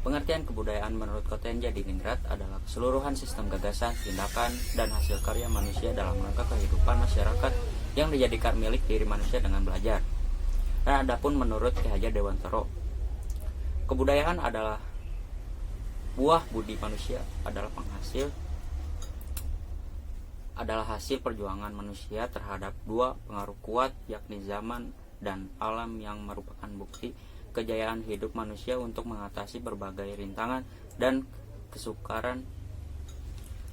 Pengertian kebudayaan menurut Kotenja Diningrat adalah keseluruhan sistem gagasan, tindakan, dan hasil karya manusia dalam rangka kehidupan masyarakat yang dijadikan milik diri manusia dengan belajar. Dan adapun menurut Ki Hajar Dewantara, kebudayaan adalah buah budi manusia, adalah hasil perjuangan manusia terhadap dua pengaruh kuat, yakni zaman dan alam, yang merupakan bukti kejayaan hidup manusia untuk mengatasi berbagai rintangan dan kesukaran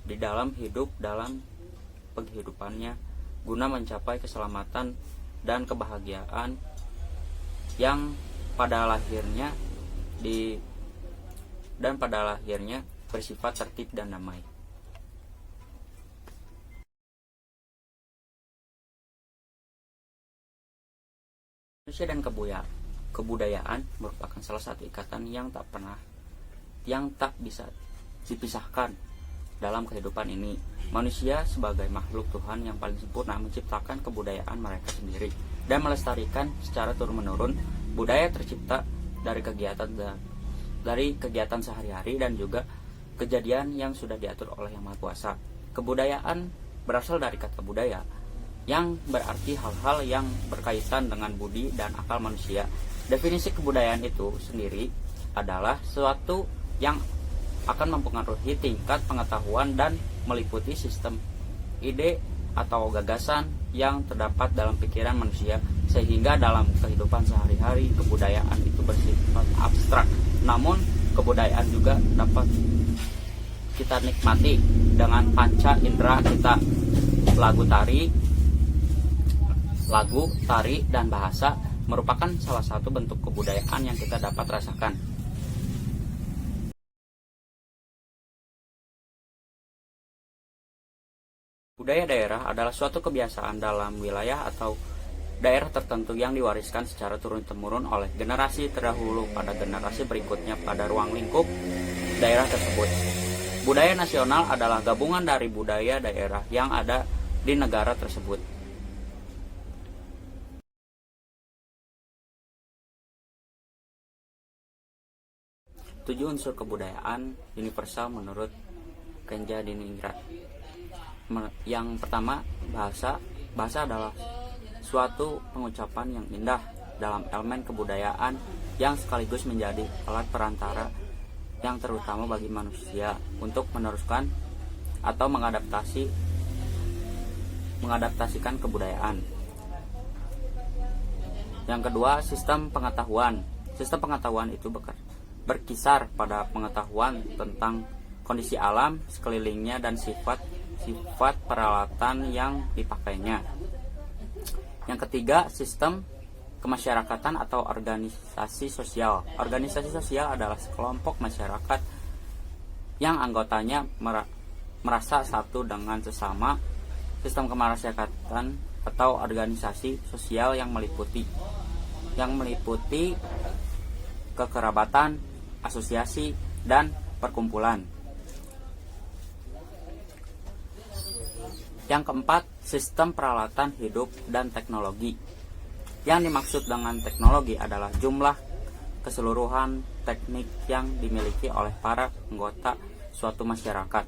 di dalam penghidupannya guna mencapai keselamatan dan kebahagiaan yang pada lahirnya bersifat tertib dan damai. Manusia dan kebudayaan merupakan salah satu ikatan yang tak bisa dipisahkan dalam kehidupan ini. Manusia sebagai makhluk Tuhan yang paling sempurna menciptakan kebudayaan mereka sendiri dan melestarikan secara turun-menurun. Budaya tercipta dari kegiatan sehari-hari dan juga kejadian yang sudah diatur oleh Yang Maha Kuasa. Kebudayaan berasal dari kata budaya, yang berarti hal-hal yang berkaitan dengan budi dan akal manusia. Definisi kebudayaan itu sendiri adalah sesuatu yang akan mempengaruhi tingkat pengetahuan dan meliputi sistem ide atau gagasan yang terdapat dalam pikiran manusia, sehingga dalam kehidupan sehari-hari kebudayaan itu bersifat abstrak. Namun kebudayaan juga dapat kita nikmati dengan panca indera kita. Lagu, tari, dan bahasa merupakan salah satu bentuk kebudayaan yang kita dapat rasakan. Budaya daerah adalah suatu kebiasaan dalam wilayah atau daerah tertentu yang diwariskan secara turun-temurun oleh generasi terdahulu pada generasi berikutnya pada ruang lingkup daerah tersebut. Budaya nasional adalah gabungan dari budaya daerah yang ada di negara tersebut. Tujuh unsur kebudayaan universal menurut Kenja Diningrat. Yang pertama, bahasa. Bahasa adalah suatu pengucapan yang indah dalam elemen kebudayaan yang sekaligus menjadi alat perantara yang terutama bagi manusia untuk meneruskan atau mengadaptasikan kebudayaan. Yang kedua, sistem pengetahuan. Sistem pengetahuan itu berkisar pada pengetahuan tentang kondisi alam sekelilingnya dan sifat peralatan yang dipakainya. Yang ketiga, sistem kemasyarakatan atau organisasi sosial. Organisasi sosial adalah sekelompok masyarakat yang anggotanya merasa satu dengan sesama. Sistem kemasyarakatan atau organisasi sosial yang meliputi kekerabatan, asosiasi, dan perkumpulan. Yang keempat, sistem peralatan hidup dan teknologi. Yang dimaksud dengan teknologi adalah jumlah keseluruhan teknik yang dimiliki oleh para anggota suatu masyarakat,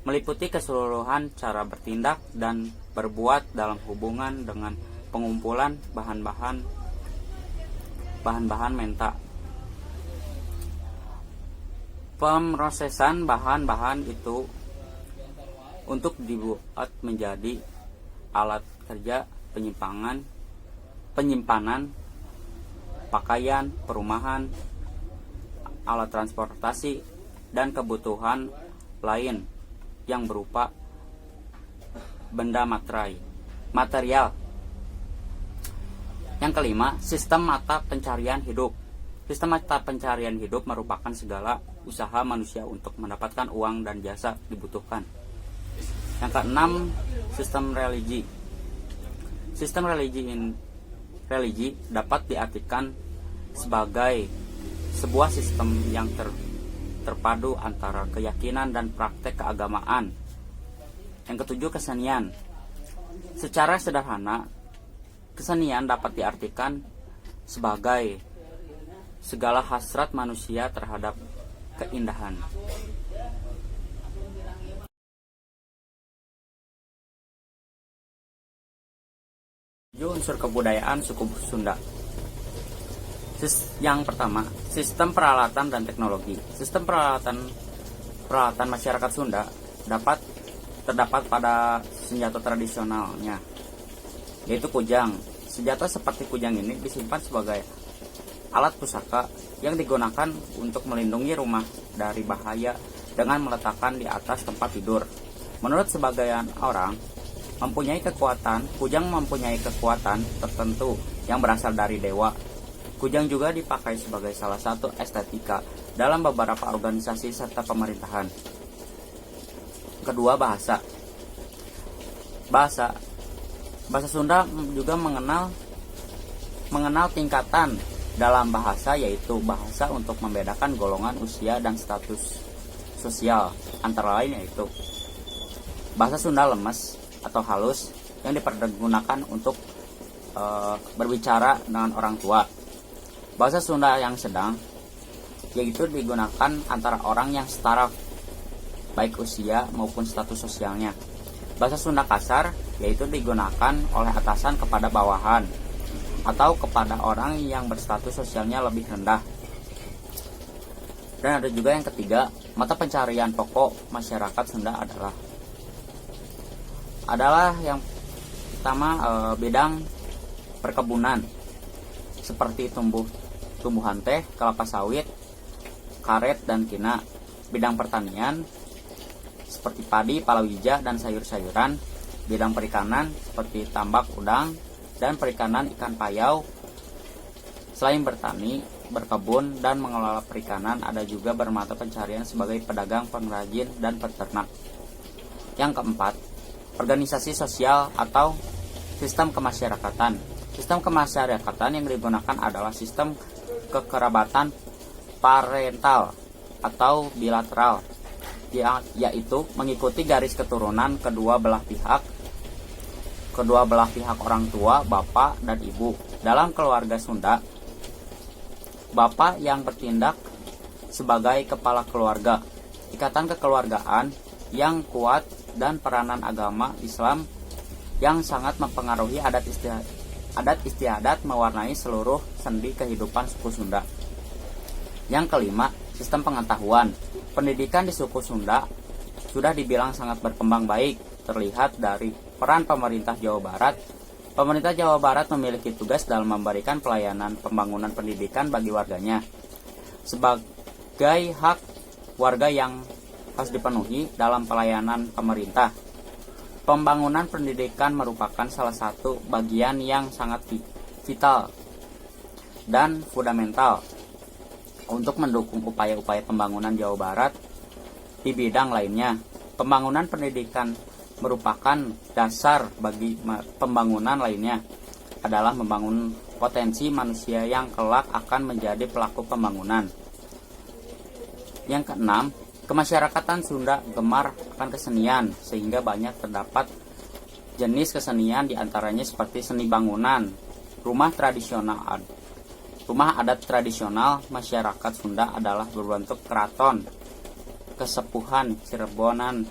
meliputi keseluruhan cara bertindak dan berbuat dalam hubungan dengan pengumpulan bahan-bahan mentah, pemrosesan bahan-bahan itu untuk dibuat menjadi alat kerja, penyimpanan, pakaian, perumahan, alat transportasi, dan kebutuhan lain yang berupa benda material. Yang kelima, sistem mata pencarian hidup. Sistem mata pencarian hidup merupakan segala usaha manusia untuk mendapatkan uang dan jasa dibutuhkan. Yang keenam, sistem religi. Sistem religi dapat diartikan sebagai sebuah sistem yang terpadu antara keyakinan dan praktek keagamaan. Yang ketujuh, kesenian. Secara sederhana, kesenian dapat diartikan sebagai segala hasrat manusia terhadap keindahan. Unsur kebudayaan suku Sunda. Yang pertama, sistem peralatan dan teknologi. Sistem peralatan masyarakat Sunda terdapat pada senjata tradisionalnya, yaitu kujang. Senjata seperti kujang ini disimpan sebagai alat pusaka yang digunakan untuk melindungi rumah dari bahaya dengan meletakkan di atas tempat tidur. Menurut sebagian orang, kujang mempunyai kekuatan tertentu yang berasal dari dewa. Kujang juga dipakai sebagai salah satu estetika dalam beberapa organisasi serta pemerintahan. Kedua, bahasa Sunda juga mengenal tingkatan dalam bahasa, yaitu bahasa untuk membedakan golongan usia dan status sosial. Antara lain yaitu bahasa Sunda lemes atau halus yang dipergunakan untuk berbicara dengan orang tua. Bahasa Sunda yang sedang yaitu digunakan antara orang yang setara baik usia maupun status sosialnya. Bahasa Sunda kasar yaitu digunakan oleh atasan kepada bawahan atau kepada orang yang berstatus sosialnya lebih rendah. Dan ada juga yang ketiga, mata pencarian pokok masyarakat Sunda adalah yang pertama bidang perkebunan seperti tumbuhan teh, kelapa sawit, karet dan kina. Bidang pertanian seperti padi, palawija dan sayur-sayuran. Bidang perikanan seperti tambak, udang dan perikanan ikan payau. Selain bertani, berkebun dan mengelola perikanan, ada juga bermata pencarian sebagai pedagang, pengrajin dan peternak. Yang keempat, organisasi sosial atau sistem kemasyarakatan. Sistem kemasyarakatan yang digunakan adalah sistem kekerabatan parental atau bilateral, yaitu mengikuti garis keturunan kedua belah pihak orang tua, bapak dan ibu. Dalam keluarga Sunda, bapak yang bertindak sebagai kepala keluarga. Ikatan kekeluargaan yang kuat dan peranan agama Islam yang sangat mempengaruhi adat istiadat mewarnai seluruh sendi kehidupan suku Sunda. Yang kelima, sistem pengetahuan. Pendidikan di suku Sunda sudah dibilang sangat berkembang baik, terlihat dari peran pemerintah Jawa Barat. Pemerintah Jawa Barat memiliki tugas dalam memberikan pelayanan pembangunan pendidikan bagi warganya sebagai hak warga yang harus dipenuhi dalam pelayanan pemerintah. Pembangunan pendidikan merupakan salah satu bagian yang sangat vital dan fundamental untuk mendukung upaya-upaya pembangunan Jawa Barat di bidang lainnya. Pembangunan pendidikan merupakan dasar bagi pembangunan lainnya, adalah membangun potensi manusia yang kelak akan menjadi pelaku pembangunan. Yang keenam, kemasyarakatan Sunda gemar akan kesenian, sehingga banyak terdapat jenis kesenian diantaranya seperti seni bangunan, rumah adat tradisional masyarakat Sunda adalah berbentuk keraton, kesepuhan, Cirebonan,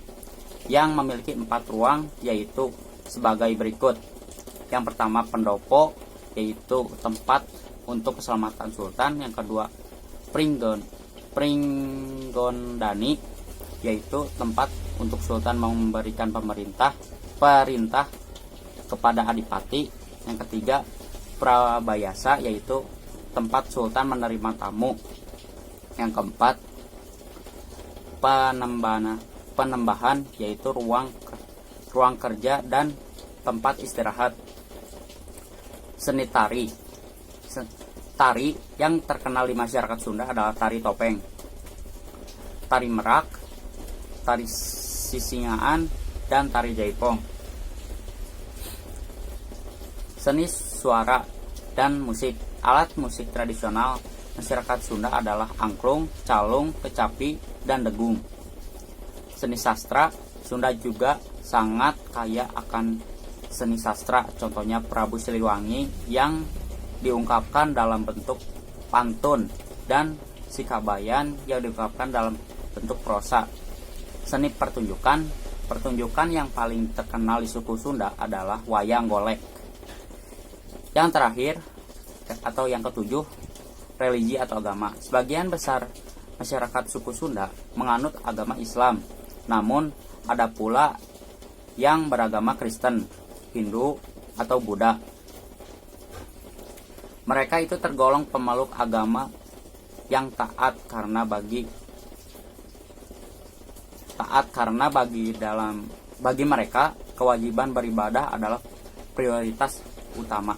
yang memiliki 4 ruang, yaitu sebagai berikut. Yang pertama, pendopo, yaitu tempat untuk keselamatan sultan. Yang kedua, Pringgondani, yaitu tempat untuk sultan memberikan perintah kepada adipati. Yang ketiga, Prabayasa, yaitu tempat sultan menerima tamu. Yang keempat, Penembahan, yaitu ruang kerja dan tempat istirahat. Seni tari yang terkenal di masyarakat Sunda adalah tari topeng, tari merak, tari sisingaan, dan tari jaipong. Seni suara dan musik. Alat musik tradisional masyarakat Sunda adalah angklung, calung, kecapi, dan degung. Seni sastra Sunda juga sangat kaya akan seni sastra, contohnya Prabu Siliwangi yang diungkapkan dalam bentuk pantun dan sikabayan yang diungkapkan dalam bentuk prosa. Seni pertunjukan yang paling terkenal di suku Sunda adalah wayang golek. Yang terakhir atau yang ketujuh, religi atau agama. Sebagian besar masyarakat suku Sunda menganut agama Islam, namun ada pula yang beragama Kristen, Hindu, atau Buddha. Mereka itu tergolong pemeluk agama yang taat karena bagi mereka kewajiban beribadah adalah prioritas utama.